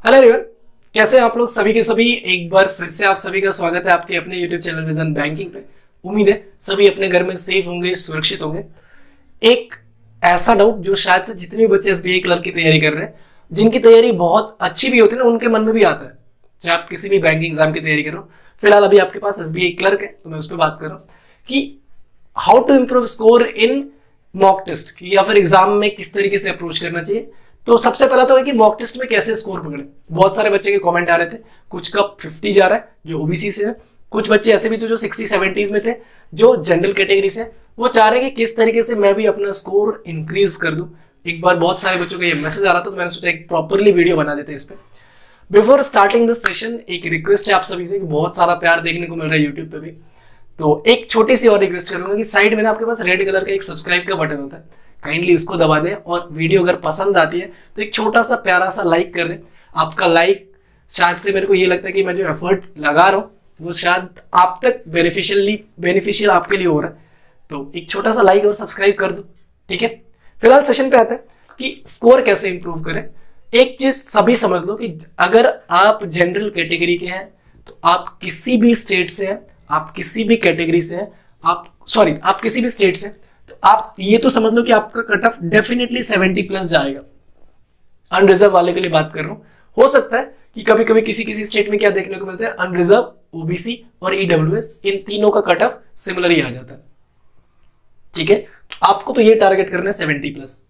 Hello everyone, कैसे हैं आप लोग सभी के सभी। एक बार फिर से आप सभी का स्वागत है आपके अपने यूट्यूब चैनल विजन बैंकिंग पे। उम्मीद है सभी अपने घर में सेफ होंगे, सुरक्षित होंगे। एक ऐसा डाउट जो शायद से जितने भी बच्चे एसबीआई क्लर्क की तैयारी कर रहे हैं, जिनकी तैयारी बहुत अच्छी भी होती है ना, उनके मन में भी आता है। चाहे आप किसी भी बैंकिंग एग्जाम की तैयारी करो, फिलहाल अभी आपके पास एसबीआई क्लर्क है तो मैं उस पर बात कर रहा हूँ कि how to improve score in mock test, या फिर एग्जाम में किस तरीके से अप्रोच करना चाहिए। तो सबसे पहला तो है कि मॉक टेस्ट में कैसे स्कोर पकड़े। बहुत सारे बच्चे के कमेंट आ रहे थे, कुछ का 50 जा रहा है जो ओबीसी से है, कुछ बच्चे ऐसे भी थे जो 60-70 में थे जो जनरल कैटेगरी से। वो चाह रहे हैं कि किस तरीके से मैं भी अपना स्कोर इंक्रीज कर दूं। एक बार बहुत सारे बच्चों का ये मैसेज आ रहा था तो मैंने सोचा एक प्रॉपरली वीडियो बना देते हैं इस पर। बिफोर स्टार्टिंग दिस सेशन एक रिक्वेस्ट है आप सभी से, बहुत सारा प्यार देखने को मिल रहा है यूट्यूब पे भी, तो एक छोटी सी और रिक्वेस्ट करूंगा कि साइड में ना आपके पास रेड कलर का एक सब्सक्राइब का बटन होता है, काइंडली उसको दबा दें और वीडियो अगर पसंद आती है तो एक छोटा सा प्यारा सा लाइक कर दें। आपका लाइक शायद से मेरे को ये लगता है कि मैं जो एफर्ट लगा रहा हूँ वो शायद आप तक बेनिफिशियल आपके लिए हो रहा है, तो एक छोटा सा लाइक और सब्सक्राइब कर दो। ठीक है, फिलहाल सेशन पे आता है कि स्कोर कैसे इंप्रूव करें। एक चीज सभी समझ लो कि अगर आप जनरल कैटेगरी के हैं तो आप किसी भी स्टेट से हैं, आप किसी भी कैटेगरी से हैं, आप किसी भी स्टेट से, तो आप ये तो समझ लो कि आपका कट ऑफ डेफिनेटली 70+ जाएगा। अनरिजर्व वाले के लिए बात कर रहा हूं। हो सकता है कि कभी कभी किसी किसी स्टेट में क्या देखने को मिलता है, अनरिजर्व, ओबीसी और ईडब्ल्यूएस, इन तीनों का कट ऑफ सिमिलर ही आ जाता है। ठीक है, आपको तो ये टारगेट करना है 70+।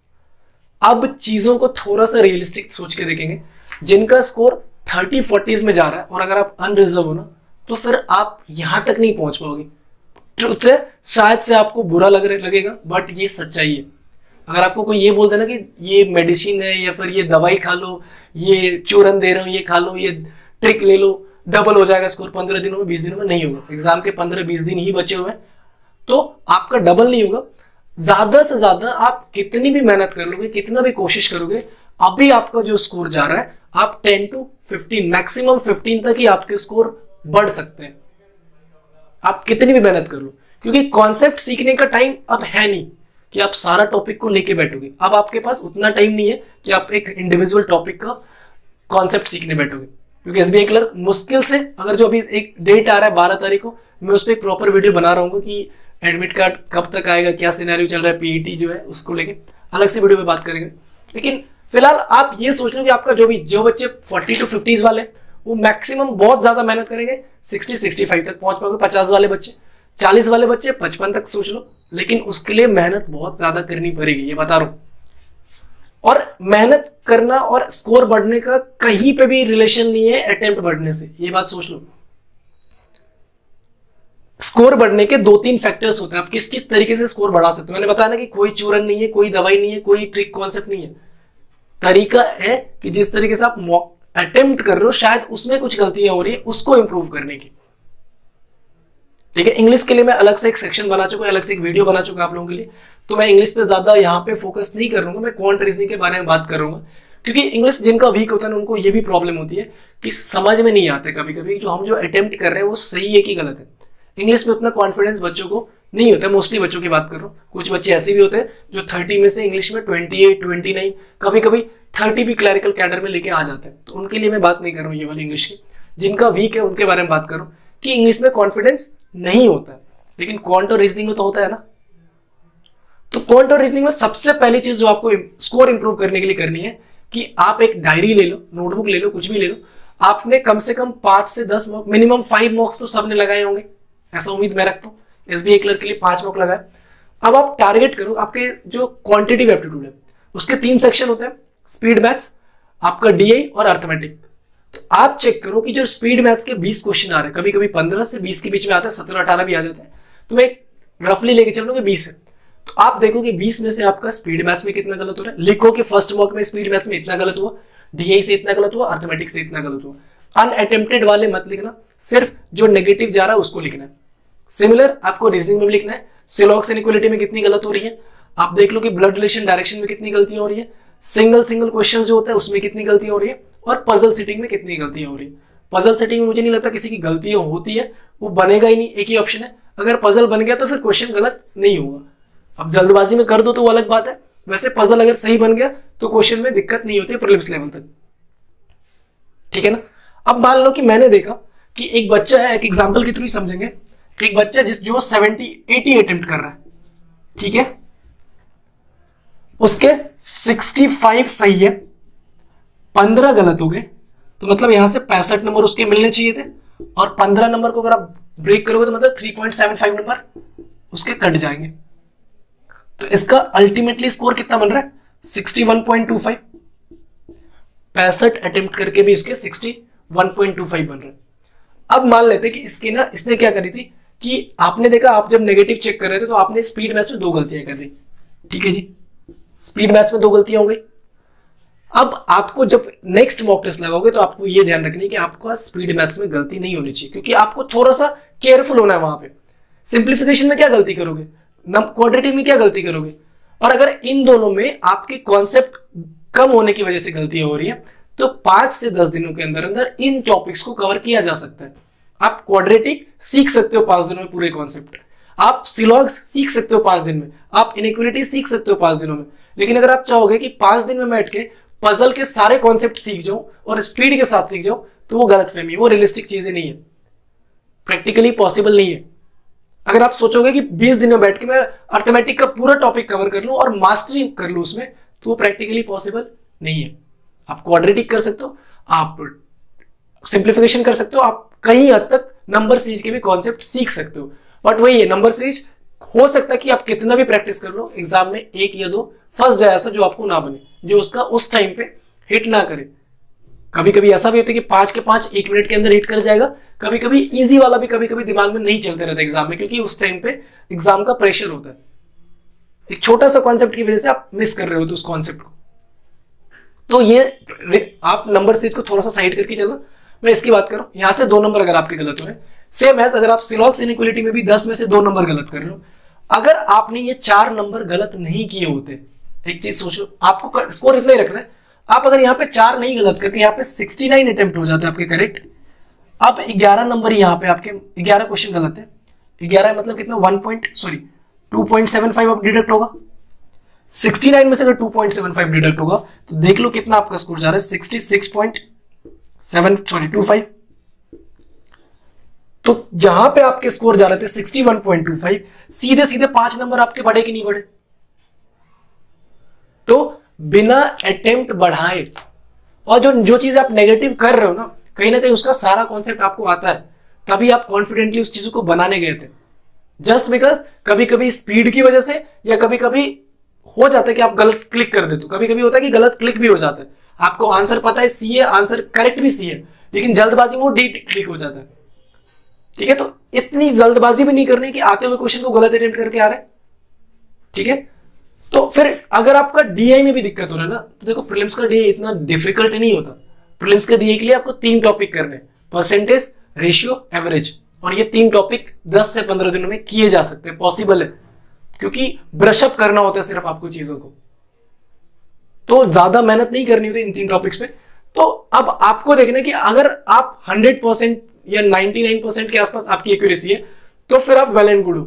अब चीजों को थोड़ा सा रियलिस्टिक सोच के देखेंगे। जिनका स्कोर 30-40s में जा रहा है और अगर आप अनरिजर्व हो ना, तो फिर आप यहां तक नहीं पहुंच पाओगे। ट्रुथ है, शायद से आपको बुरा लगेगा बट ये सच्चाई है। अगर आपको कोई ये बोल देना कि ये मेडिसिन है या फिर ये दवाई खा लो, ये चूरन दे रहा हूं, ये खा लो, ये ट्रिक ले लो, डबल हो जाएगा स्कोर 15 दिनों में, 20 दिनों में, नहीं होगा। एग्जाम के 15-20 दिन ही बचे हुए हैं तो आपका डबल नहीं होगा। ज्यादा से ज्यादा आप कितनी भी मेहनत कर लोगे, कितना भी कोशिश करोगे, अभी आपका जो स्कोर जा रहा है, आप 10 to 15, मैक्सिमम 15 तक ही आपके स्कोर बढ़ सकते हैं, आप कितनी भी मेहनत कर लो। क्योंकि कॉन्सेप्ट सीखने का टाइम अब है नहीं कि आप सारा टॉपिक को लेके बैठोगे। अब आपके पास उतना टाइम नहीं है कि आप एक इंडिविजुअल टॉपिक का कॉन्सेप्ट सीखने बैठोगे। क्योंकि एसबीआई क्लर्क मुश्किल से, अगर जो अभी एक डेट आ रहा है 12 तारीख को, मैं उस पर एक प्रॉपर वीडियो बना रहा हूँ कि एडमिट कार्ड कब तक आएगा, क्या सिनेरियो चल रहा है, पीईटी जो है उसको लेके अलग से वीडियो पे बात करेंगे। लेकिन फिलहाल आप ये सोच लो कि आपका जो बच्चे 40 to 50s वाले, वो मैक्सिमम बहुत ज्यादा मेहनत करेंगे, 60-65 तक पहुंच पाओगे। 50 वाले बच्चे, 40 वाले बच्चे 55 तक सोच लो, लेकिन उसके लिए मेहनत बहुत ज्यादा करनी पड़ेगी, ये बता रहा हूं। और मेहनत करना और स्कोर बढ़ने का कहीं पे भी रिलेशन नहीं है अटेम्प्ट बढ़ने से, ये बात सोच लो। स्कोर बढ़ने के 2-3 फैक्टर्स होते हैं, आप किस किस तरीके से स्कोर बढ़ा सकते हो। मैंने बताया ना कि कोई चूरन नहीं है, कोई दवाई नहीं है, कोई ट्रिक कॉन्सेप्ट नहीं है। तरीका है कि जिस तरीके से आप मॉक अटेम्प्ट कर रहे हो, शायद उसमें कुछ गलतियां हो रही है, उसको इंप्रूव करने की। ठीक है, इंग्लिश के लिए मैं अलग से एक सेक्शन बना चुका हूं, अलग से एक वीडियो बना चुका आप लोगों के लिए, तो मैं इंग्लिश पे ज्यादा यहाँ पे फोकस नहीं कर रहा हूँ। मैं क्वांट रीजनिंग के बारे में बात कर रहा हूँ, क्योंकि इंग्लिश जिनका वीक होता है ना, उनको ये भी प्रॉब्लम होती है कि समझ में नहीं आते कभी कभी जो हम जो अटेम्प्ट कर रहे हैं वो सही है कि गलत है। इंग्लिश में उतना कॉन्फिडेंस बच्चों को नहीं होता, मोस्टली बच्चों की बात कर रहा हूँ। कुछ बच्चे ऐसे भी होते हैं जो 30 में से इंग्लिश में 28-29, कभी कभी 30 भी क्लरिकल कैडर में लेके आ जाते हैं, तो उनके लिए मैं बात नहीं कर रहा हूँ ये वाली इंग्लिश की। जिनका वीक है उनके बारे में बात कर रहा हूँ कि इंग्लिश में कॉन्फिडेंस नहीं होता है, लेकिन क्वांट और रीजनिंग में तो होता है ना। तो क्वांट और रीजनिंग में सबसे पहली चीज जो आपको स्कोर इंप्रूव करने के लिए करनी है कि आप एक डायरी ले लो, नोटबुक ले लो, कुछ भी ले लो। आपने कम से कम 5 से 10 मॉक, मिनिमम 5 मॉक्स तो सबने लगाए होंगे, ऐसा उम्मीद मैं रखता हूँ। एसबीआई क्लर्क के लिए 5 मॉक लगाए। अब आप टारगेट करो, आपके जो क्वांटिटिव एप्टीट्यूड है उसके 3 सेक्शन होते हैं, स्पीड मैथ्स, आपका डीआई और अर्थमेटिक। तो आप चेक करो कि जो स्पीड मैथ्स के 20 क्वेश्चन आ रहे हैं, कभी कभी 15 से 20 के बीच में आते हैं, 17-18 भी आ जाते हैं, तो मैं रफली लेके चल रहा हूँ कि 20 है। तो आप देखो कि 20 में से आपका स्पीड मैथ्स में कितना गलत हो रहा है। लिखो कि फर्स्ट मॉक में स्पीड मैथ्स में इतना गलत हुआ, डीआई से इतना गलत हुआ, अर्थमेटिक से इतना गलत हुआ। अनअटेम्प्टेड वाले मत लिखना, सिर्फ जो नेगेटिव जा रहा है उसको लिखना है। सिमिलर आपको रीजनिंग में भी लिखना है, सिलॉक्स इनइक्वालिटी में कितनी गलत हो रही है, आप देख लो कि ब्लड रिलेशन डायरेक्शन में कितनी गलतियां हो रही है, सिंगल क्वेश्चन जो होता है उसमें कितनी गलतियां हो रही है, और पजल सेटिंग में कितनी गलतियां हो रही है। पजल सेटिंग में मुझे नहीं लगता किसी की गलतियां होती है, वो बनेगा ही नहीं, एक ही ऑप्शन है। अगर पजल बन गया तो फिर क्वेश्चन गलत नहीं होगा। अब जल्दबाजी में कर दो तो वो अलग बात है, वैसे पजल अगर सही बन गया तो क्वेश्चन में दिक्कत नहीं होती है प्रीलिम्स लेवल तक। ठीक है ना। अब मान लो कि मैंने देखा कि एक बच्चा है, एक एग्जांपल के थ्रू ही समझेंगे, एक बच्चा जो 70-80 अटेम्प्ट कर रहा है, ठीक है, उसके 65 सही है, 15 गलत हो गए, तो मतलब यहां से 65 नंबर उसके मिलने चाहिए थे, और 15 नंबर को अगर आप ब्रेक करोगे तो मतलब 3.75 नंबर उसके कट जाएंगे। तो इसका अल्टीमेटली स्कोर कितना बन रहा है? 61.25। 65 अटेम्प्ट करके भी इसके 61.25 बन रहा है। अब मान लेते कि इसकी ना, इसने क्या करी थी कि आपने देखा, आप जब नेगेटिव चेक कर रहे थे तो आपने स्पीड मैथ्स में 2 गलतियां कर दी, ठीक है जी, स्पीड मैथ्स में 2 गलतियां हो गई। अब आपको जब नेक्स्ट मॉक टेस्ट लगाओगे तो आपको यह ध्यान रखनी है कि आपका स्पीड मैथ्स में गलती नहीं होनी चाहिए, क्योंकि आपको थोड़ा सा केयरफुल होना है वहां पे। सिंप्लीफिकेशन में क्या गलती करोगे, क्वाड्रेटिक में क्या गलती करोगे, और अगर इन दोनों में आपकी कॉन्सेप्ट कम होने की वजह से गलती हो रही है तो 5 से 10 दिनों के अंदर अंदर इन टॉपिक्स को कवर किया जा सकता है। आप क्वाड्रेटिक सीख सकते हो 5 दिनों में पूरे कॉन्सेप्ट, आप सिलॉग्स सीख सकते हो 5 दिन में, आप इनइक्वालिटी सीख सकते हो 5 दिनों में। लेकिन अगर आप चाहोगे कि 5 दिन में बैठ के पजल के सारे कॉन्सेप्ट सीख जाओ और स्पीड के साथ सीख जाओ, तो वो गलतफहमी है, वो रियलिस्टिक चीजें नहीं है, प्रैक्टिकली पॉसिबल नहीं है। अगर आप सोचोगे कि 20 दिन में बैठ के मैं अर्थमेटिक का पूरा टॉपिक कवर कर लूं और मास्टरी कर लूं उसमें, तो वो प्रैक्टिकली पॉसिबल नहीं है। आप क्वाड्रेटिक कर सकते हो, आप सिंप्लीफिकेशन कर सकते हो, आप कहीं हद तक नंबर सीरीज के भी कॉन्सेप्ट सीख सकते हो, बट वही है, नंबर सीरीज हो सकता है कि आप कितना भी प्रैक्टिस कर लो, एग्जाम में 1 या 2 फंस जाए ऐसा जो आपको ना बने, जो उसका उस टाइम पे हिट ना करे। कभी कभी ऐसा भी होता है कि 5 के 5 1 मिनट के अंदर हिट कर जाएगा, कभी कभी इजी वाला भी कभी कभी दिमाग में नहीं चलते रहता एग्जाम में, क्योंकि उस टाइम पे एग्जाम का प्रेशर होता है, एक छोटा सा कॉन्सेप्ट की वजह से आप मिस कर रहे हो तो उस कॉन्सेप्ट को। तो ये आप नंबर सीरीज को थोड़ा सा साइड करके चलना। मैं इसकी बात कर रहा हूं, यहां से 2 नंबर अगर आपके गलत हो रहे हैं, सेम एज अगर आप सिलॉक्स इनइक्वालिटी में भी 10 में से 2 नंबर गलत कर रहे हो, अगर आपने ये 4 नंबर गलत नहीं किए होते, एक चीज सोच लो, आपको स्कोर इतना ही रखना है, आप अगर यहाँ पे 4 नहीं गलत करके यहाँ पे 69 अटेम्प्ट हो जाते हैं आपके करेक्ट, अब 11 नंबर यहाँ पे आपके 11 क्वेश्चन गलत है, 11 मतलब कितना 2.75 अब डिडक्ट होगा, 69 में से अगर 2.75 डिडक्ट होगा तो देख लो कितना आपका स्कोर जा रहा है, 66.25। तो जहां पे आपके स्कोर जा रहे थे 61.25, सीधे सीधे 5 नंबर आपके बढ़े कि नहीं बढ़े? तो बिना अटेम्प्ट बढ़ाए, और जो चीज आप नेगेटिव कर रहे हो ना कहीं उसका सारा कॉन्सेप्ट आपको आता है, तभी आप कॉन्फिडेंटली उस चीज को बनाने गए थे। जस्ट बिकॉज कभी कभी स्पीड की वजह से, या कभी कभी हो जाता है कि आप गलत क्लिक कर देते हो, कभी कभी होता है कि गलत क्लिक भी हो जाता है, आपको आंसर पता है सी है, आंसर करेक्ट भी सी है, लेकिन जल्दबाजी में वो डी क्लिक हो जाता है, ठीक है। तो इतनी जल्दबाजी भी नहीं करनी कि आते हुए क्वेश्चन को गलत अटेम्प्ट करके आ रहे हैं, ठीक है। तो फिर अगर आपका डीआई में भी दिक्कत हो रहा है ना, तो देखो प्रीलिम्स का डीआई इतना डिफिकल्ट नहीं होता। प्रीलिम्स के डीआई के लिए आपको 3 टॉपिक करने हैं, परसेंटेज, रेशियो, एवरेज, और ये 3 टॉपिक 10 से 15 दिनों में किए जा सकते हैं, पॉसिबल है, क्योंकि ब्रशअप करना होता है सिर्फ आपको चीजों को, तो ज्यादा मेहनत नहीं करनी होती इन 3 टॉपिक्स पे। तो अब आपको देखना है कि अगर आप 100% या 99% के आसपास आपकी एक्यूरेसी है, तो फिर आप वेल एंड गुड हो।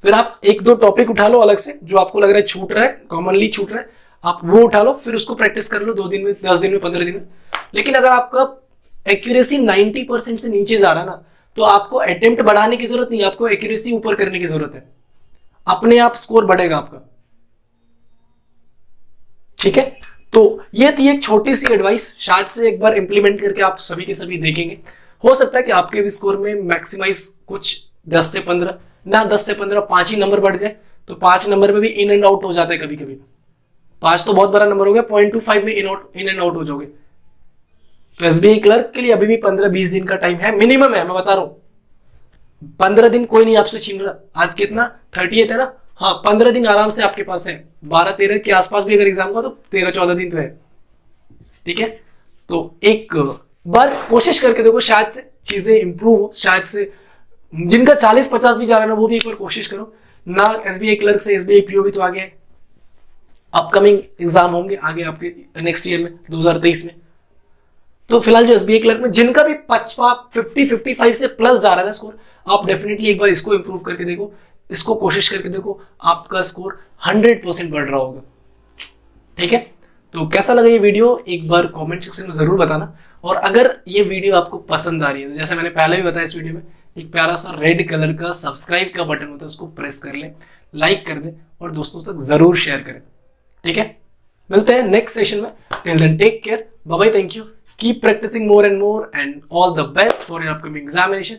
फिर आप 1-2 टॉपिक उठा लो अलग से, जो आपको लग रहा है छूट रहा है, कॉमनली छूट रहा है, आप वो उठा लो, फिर उसको प्रैक्टिस कर लो 2 दिन में, 10 दिन में, 15 दिन में। लेकिन अगर आपका एक्यूरेसी 90% से नीचे जा रहा है ना, तो आपको अटेम्प्ट बढ़ाने की जरूरत नहीं, आपको एक्यूरेसी ऊपर करने की जरूरत है, अपने आप स्कोर बढ़ेगा आपका, ठीक है। तो ये थी एक छोटी सी एडवाइस, शायद से एक बार इंप्लीमेंट करके आप सभी के सभी देखेंगे, हो सकता है कि आपके भी स्कोर में मैक्सिमाइज कुछ 10 से 15 ना, 10 से 15 5 ही नंबर बढ़ जाए, तो 5 नंबर में भी इन एंड आउट हो जाता है कभी कभी। 5 तो बहुत बड़ा नंबर हो गया, 0.25 में इन एंड आउट हो जाओगे। तो एसबीआई क्लर्क के लिए अभी भी 15-20 दिन का टाइम है, मिनिमम है, मैं बता रहा हूं। 15 दिन कोई नहीं आपसे छीन रहा। आज कितना 38 है ना, हाँ 15 दिन आराम से आपके पास है, 12-13 के आसपास भी अगर एग्जाम का तो 13-14 दिन तो है, ठीक है। तो एक बार कोशिश करके देखो, शायद से चीजें इंप्रूव हो, शायद से जिनका 40-50 भी जा रहा है ना, वो भी एक बार कोशिश करो ना। एसबीआई क्लर्क से एसबीआई पीओ भी तो आगे है, अपकमिंग एग्जाम होंगे आगे आपके नेक्स्ट ईयर में 2023 में। तो फिलहाल जो एसबीआई क्लर्क में जिनका भी 50-55 से प्लस जा रहा है ना स्कोर, आप डेफिनेटली एक बार इसको इंप्रूव करके देखो, इसको कोशिश करके देखो, आपका स्कोर 100% बढ़ रहा होगा, ठीक है। तो कैसा लगा ये वीडियो एक बार कमेंट सेक्शन में जरूर बताना। और अगर ये वीडियो आपको पसंद आ रही है तो जैसे मैंने पहले भी बताया इस वीडियो में, एक प्यारा सा रेड कलर का सब्सक्राइब का बटन होता है, उसको प्रेस कर ले, लाइक कर दे और दोस्तों तक जरूर शेयर करें। ठीक है, मिलते हैं नेक्स्ट सेशन में। Till then take care, bye bye, thank you, keep practising more and more and all the best for your upcoming examination.